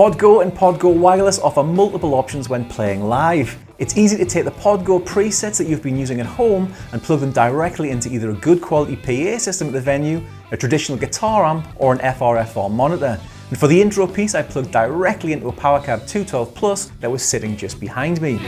PodGo and PodGo Wireless offer multiple options when playing live. It's easy to take the PodGo presets that you've been using at home and plug them directly into either a good quality PA system at the venue, a traditional guitar amp, or an FR/FR monitor. And for the intro piece, I plugged directly into a PowerCab 212 Plus that was sitting just behind me.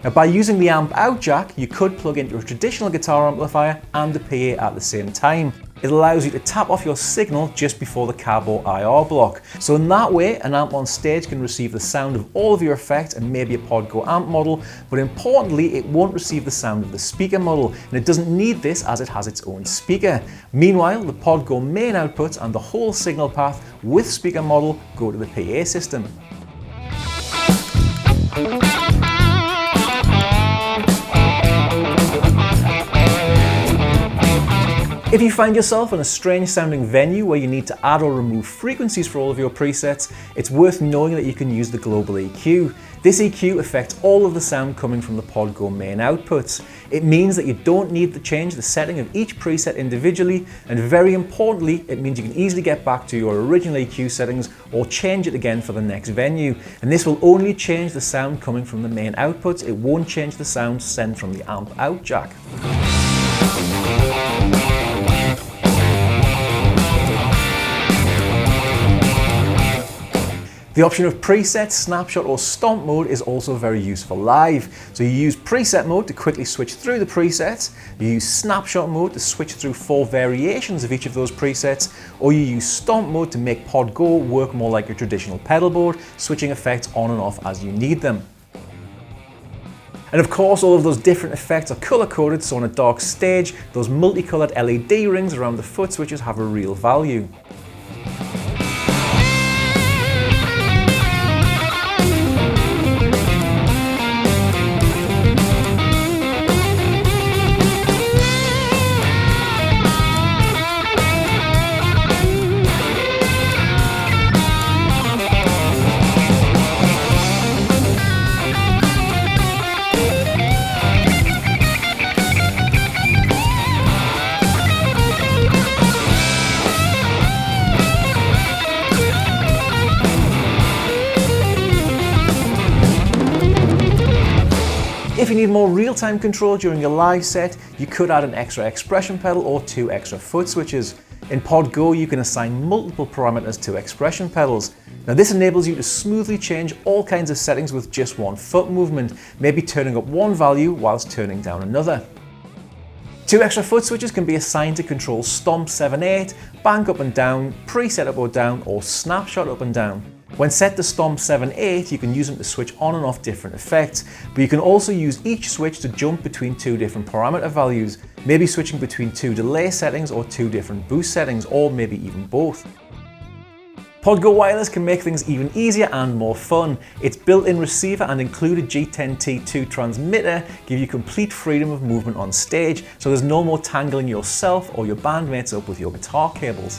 Now, by using the amp out jack, you could plug into a traditional guitar amplifier and the PA at the same time. It allows you to tap off your signal just before the cab or IR block. So in that way, an amp on stage can receive the sound of all of your effects and maybe a PodGo amp model, but importantly, it won't receive the sound of the speaker model, and it doesn't need this as it has its own speaker. Meanwhile, the PodGo main outputs and the whole signal path with speaker model go to the PA system. If you find yourself in a strange sounding venue where you need to add or remove frequencies for all of your presets, it's worth knowing that you can use the global EQ. This EQ affects all of the sound coming from the PodGo main outputs. It means that you don't need to change the setting of each preset individually, and very importantly, it means you can easily get back to your original EQ settings or change it again for the next venue. And this will only change the sound coming from the main outputs. It won't change the sound sent from the amp out jack. The option of preset, snapshot or stomp mode is also very useful live. So you use preset mode to quickly switch through the presets, you use snapshot mode to switch through 4 variations of each of those presets, or you use stomp mode to make PodGo work more like a traditional pedal board, switching effects on and off as you need them. And of course, all of those different effects are color coded, so on a dark stage, those multicolored LED rings around the foot switches have a real value. If you need more real-time control during your live set, you could add an extra expression pedal or 2 extra foot switches. In PodGo, you can assign multiple parameters to expression pedals. Now this enables you to smoothly change all kinds of settings with just one foot movement, maybe turning up one value whilst turning down another. 2 extra foot switches can be assigned to control stomp 7/8, bank up and down, preset up or down, or snapshot up and down. When set to stomp 7/8, you can use them to switch on and off different effects, but you can also use each switch to jump between 2 different parameter values, maybe switching between 2 delay settings or 2 different boost settings, or maybe even both. PodGo Wireless can make things even easier and more fun. Its built-in receiver and included G10T2 transmitter give you complete freedom of movement on stage, so there's no more tangling yourself or your bandmates up with your guitar cables.